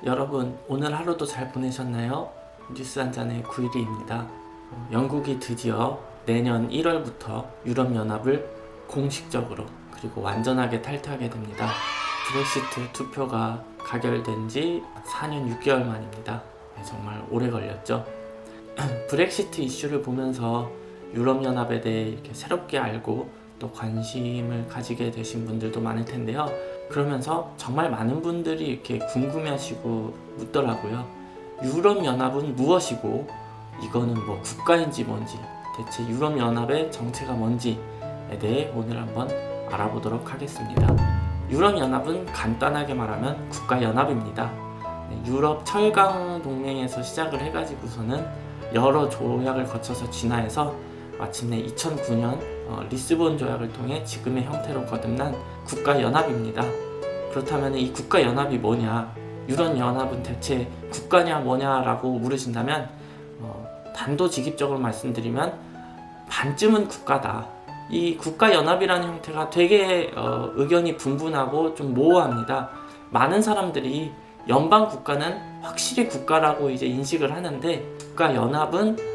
여러분, 오늘 하루도 잘 보내셨나요? 뉴스 한 잔의 구일이입니다. 영국이 드디어 내년 1월부터 유럽연합을 공식적으로 그리고 완전하게 탈퇴하게 됩니다. 브렉시트 투표가 가결된 지 4년 6개월 만입니다. 정말 오래 걸렸죠. 브렉시트 이슈를 보면서 유럽연합에 대해 이렇게 새롭게 알고 또 관심을 가지게 되신 분들도 많을 텐데요. 그러면서 정말 많은 분들이 이렇게 궁금해하시고 묻더라고요. 유럽연합은 무엇이고 이거는 뭐 국가인지 뭔지 대체 유럽연합의 정체가 뭔지에 대해 오늘 한번 알아보도록 하겠습니다. 유럽연합은 간단하게 말하면 국가연합입니다. 유럽 철강 동맹에서 시작을 해가지고서는 여러 조약을 거쳐서 진화해서 마침내 2009년 리스본 조약을 통해 지금의 형태로 거듭난 국가연합입니다. 그렇다면 이 국가연합이 뭐냐, 유럽연합은 대체 국가냐 뭐냐라고 물으신다면 단도직입적으로 말씀드리면 반쯤은 국가다. 이 국가연합이라는 형태가 되게 의견이 분분하고 좀 모호합니다. 많은 사람들이 연방국가는 확실히 국가라고 이제 인식을 하는데, 국가연합은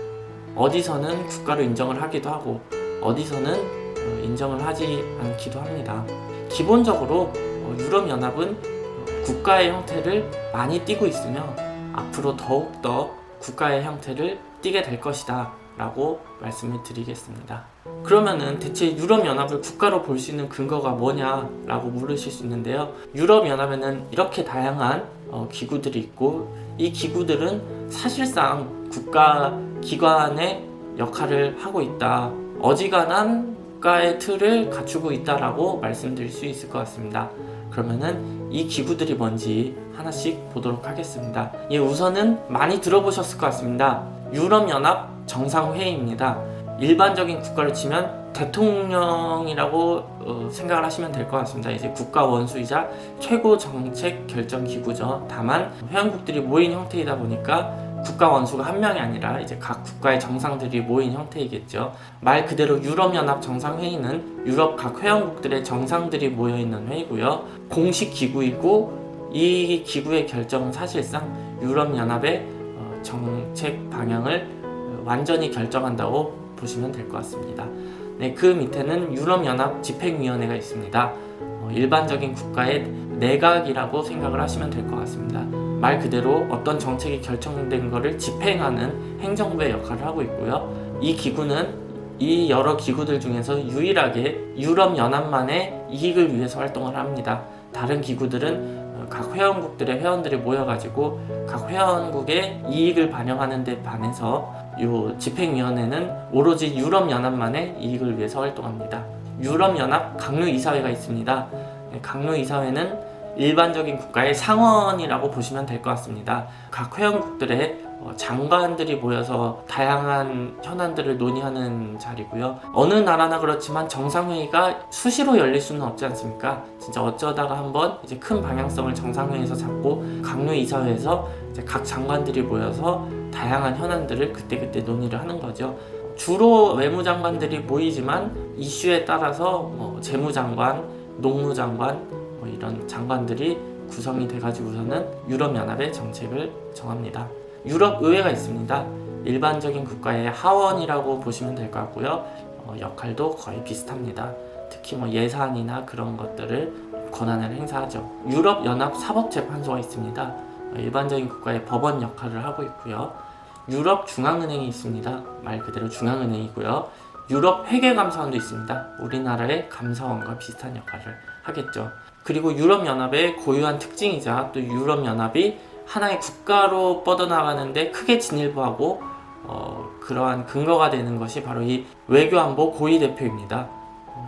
어디서는 국가로 인정을 하기도 하고 어디서는 인정을 하지 않기도 합니다. 기본적으로 유럽연합은 국가의 형태를 많이 띠고 있으며 앞으로 더욱더 국가의 형태를 띠게 될 것이다 라고 말씀을 드리겠습니다. 그러면은 대체 유럽연합을 국가로 볼 수 있는 근거가 뭐냐 라고 물으실 수 있는데요. 유럽연합에는 이렇게 다양한 기구들이 있고, 이 기구들은 사실상 국가 기관의 역할을 하고 있다, 어지간한 국가의 틀을 갖추고 있다라고 말씀드릴 수 있을 것 같습니다. 그러면은 이 기구들이 뭔지 하나씩 보도록 하겠습니다. 우선은 많이 들어보셨을 것 같습니다. 유럽연합 정상회의입니다. 일반적인 국가를 치면 대통령이라고 생각을 하시면 될 것 같습니다. 이제 국가 원수이자 최고 정책 결정 기구죠. 다만 회원국들이 모인 형태이다 보니까 국가 원수가 한 명이 아니라 이제 각 국가의 정상들이 모인 형태이겠죠. 말 그대로 유럽연합 정상회의는 유럽 각 회원국들의 정상들이 모여있는 회의고요. 공식 기구이고, 이 기구의 결정은 사실상 유럽연합의 정책 방향을 완전히 결정한다고 보시면 될 것 같습니다. 네, 그 밑에는 유럽연합 집행위원회가 있습니다. 일반적인 국가의 내각이라고 생각을 하시면 될 것 같습니다. 말 그대로 어떤 정책이 결정된 것을 집행하는 행정부의 역할을 하고 있고요. 이 기구는 이 여러 기구들 중에서 유일하게 유럽연합만의 이익을 위해서 활동을 합니다. 다른 기구들은 각 회원국들의 회원들이 모여가지고 각 회원국의 이익을 반영하는 데 반해서 이 집행위원회는 오로지 유럽연합만의 이익을 위해서 활동합니다. 유럽연합 강요이사회가 있습니다. 강요이사회는 일반적인 국가의 상원이라고 보시면 될 것 같습니다. 각 회원국들의 장관들이 모여서 다양한 현안들을 논의하는 자리고요. 어느 나라나 그렇지만 정상회의가 수시로 열릴 수는 없지 않습니까? 진짜 어쩌다가 한번 이제 큰 방향성을 정상회의에서 잡고 강요이사회에서 이제 각 장관들이 모여서 다양한 현안들을 그때그때 논의를 하는 거죠. 주로 외무장관들이 모이지만 이슈에 따라서 재무장관, 농무장관 이런 장관들이 구성이 돼가지고서는 유럽연합의 정책을 정합니다. 유럽의회가 있습니다. 일반적인 국가의 하원이라고 보시면 될 것 같고요. 역할도 거의 비슷합니다. 특히 예산이나 그런 것들을 권한을 행사하죠. 유럽연합 사법재판소가 있습니다. 일반적인 국가의 법원 역할을 하고 있고요. 유럽중앙은행이 있습니다. 말 그대로 중앙은행이고요. 유럽 회계감사원도 있습니다. 우리나라의 감사원과 비슷한 역할을 하겠죠. 그리고 유럽연합의 고유한 특징이자 또 유럽연합이 하나의 국가로 뻗어나가는데 크게 진일보하고 그러한 근거가 되는 것이 바로 이 외교안보 고위대표입니다.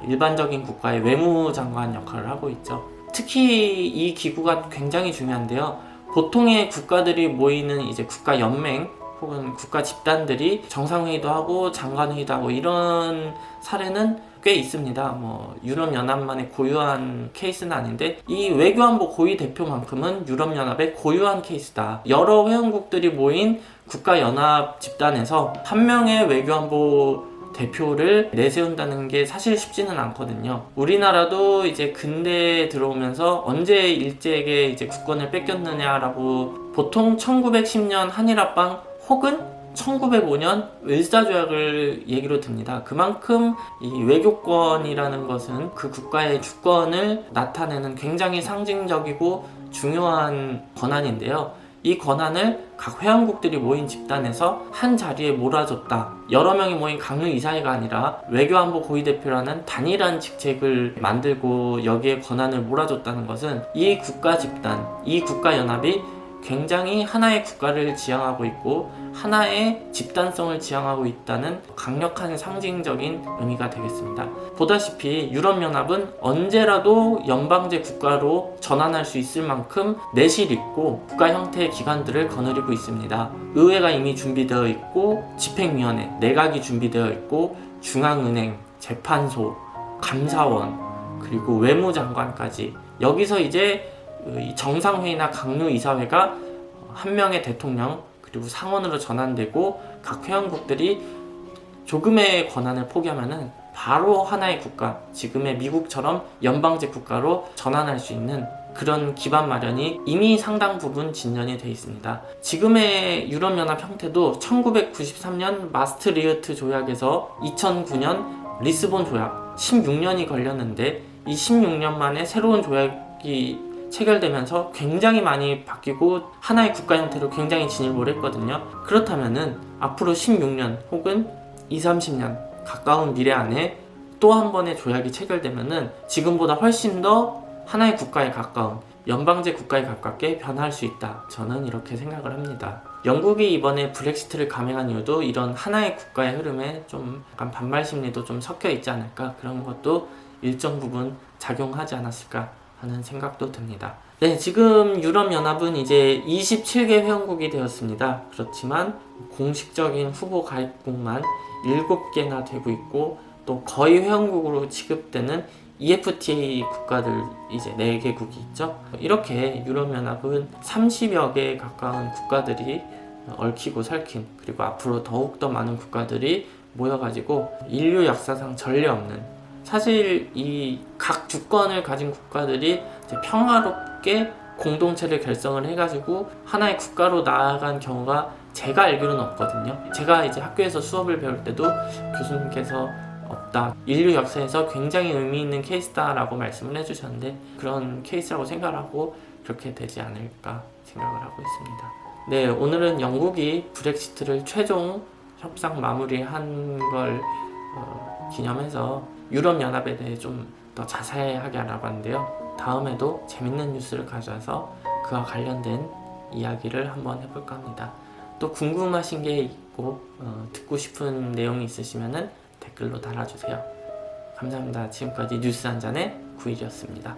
일반적인 국가의 외무장관 역할을 하고 있죠. 특히 이 기구가 굉장히 중요한데요. 보통의 국가들이 모이는 이제 국가연맹 혹은 국가 집단들이 정상회의도 하고 장관회의도 하고 이런 사례는 꽤 있습니다. 유럽연합만의 고유한 케이스는 아닌데, 이 외교안보 고위 대표만큼은 유럽연합의 고유한 케이스다. 여러 회원국들이 모인 국가연합 집단에서 한 명의 외교안보 대표를 내세운다는 게 사실 쉽지는 않거든요. 우리나라도 이제 근대에 들어오면서 언제 일제에게 이제 국권을 뺏겼느냐라고 보통 1910년 한일합방 혹은 1905년 을사조약을 얘기로 듭니다. 그만큼 이 외교권이라는 것은 그 국가의 주권을 나타내는 굉장히 상징적이고 중요한 권한인데요. 이 권한을 각 회원국들이 모인 집단에서 한 자리에 몰아줬다. 여러 명이 모인 강릉 이사회가 아니라 외교안보 고위대표라는 단일한 직책을 만들고 여기에 권한을 몰아줬다는 것은 이 국가 집단, 이 국가 연합이 굉장히 하나의 국가를 지향하고 있고 하나의 집단성을 지향하고 있다는 강력한 상징적인 의미가 되겠습니다. 보다시피 유럽연합은 언제라도 연방제 국가로 전환할 수 있을 만큼 내실 있고 국가 형태의 기관들을 거느리고 있습니다. 의회가 이미 준비되어 있고 집행위원회, 내각이 준비되어 있고 중앙은행, 재판소, 감사원, 그리고 외무장관까지 여기서 이제 정상회의나 강요이사회가 한 명의 대통령 그리고 상원으로 전환되고 각 회원국들이 조금의 권한을 포기하면은 바로 하나의 국가, 지금의 미국처럼 연방제 국가로 전환할 수 있는 그런 기반 마련이 이미 상당 부분 진전이 되어 있습니다. 지금의 유럽연합 형태도 1993년 마스트리흐트 조약에서 2009년 리스본 조약 16년이 걸렸는데 이 16년 만에 새로운 조약이 체결되면서 굉장히 많이 바뀌고 하나의 국가 형태로 굉장히 진입을 했거든요. 그렇다면은 앞으로 16년 혹은 20-30년 가까운 미래 안에 또 한 번의 조약이 체결되면은 지금보다 훨씬 더 하나의 국가에 가까운 연방제 국가에 가깝게 변할 수 있다. 저는 이렇게 생각을 합니다. 영국이 이번에 브렉시트를 감행한 이유도 이런 하나의 국가의 흐름에 좀 약간 반발 심리도 좀 섞여 있지 않을까, 그런 것도 일정 부분 작용하지 않았을까 하는 생각도 듭니다. 네, 지금 유럽연합은 이제 27개 회원국이 되었습니다. 그렇지만 공식적인 후보 가입국만 7개나 되고 있고 또 거의 회원국으로 취급되는 EFTA 국가들 이제 4개국이 있죠. 이렇게 유럽연합은 30여 개에 가까운 국가들이 얽히고 설킨, 그리고 앞으로 더욱더 많은 국가들이 모여가지고 인류 역사상 전례 없는, 사실 이 각 주권을 가진 국가들이 이제 평화롭게 공동체를 결성을 해가지고 하나의 국가로 나아간 경우가 제가 알기로는 없거든요. 제가 이제 학교에서 수업을 배울 때도 교수님께서 없다, 인류 역사에서 굉장히 의미 있는 케이스다라고 말씀을 해주셨는데 그런 케이스라고 생각을 하고 그렇게 되지 않을까 생각을 하고 있습니다. 네, 오늘은 영국이 브렉시트를 최종 협상 마무리한 걸 기념해서 유럽연합에 대해 좀 더 자세하게 알아봤는데요. 다음에도 재밌는 뉴스를 가져와서 그와 관련된 이야기를 한번 해볼까 합니다. 또 궁금하신 게 있고 듣고 싶은 내용이 있으시면 댓글로 달아주세요. 감사합니다. 지금까지 뉴스 한 잔의 구일이었습니다.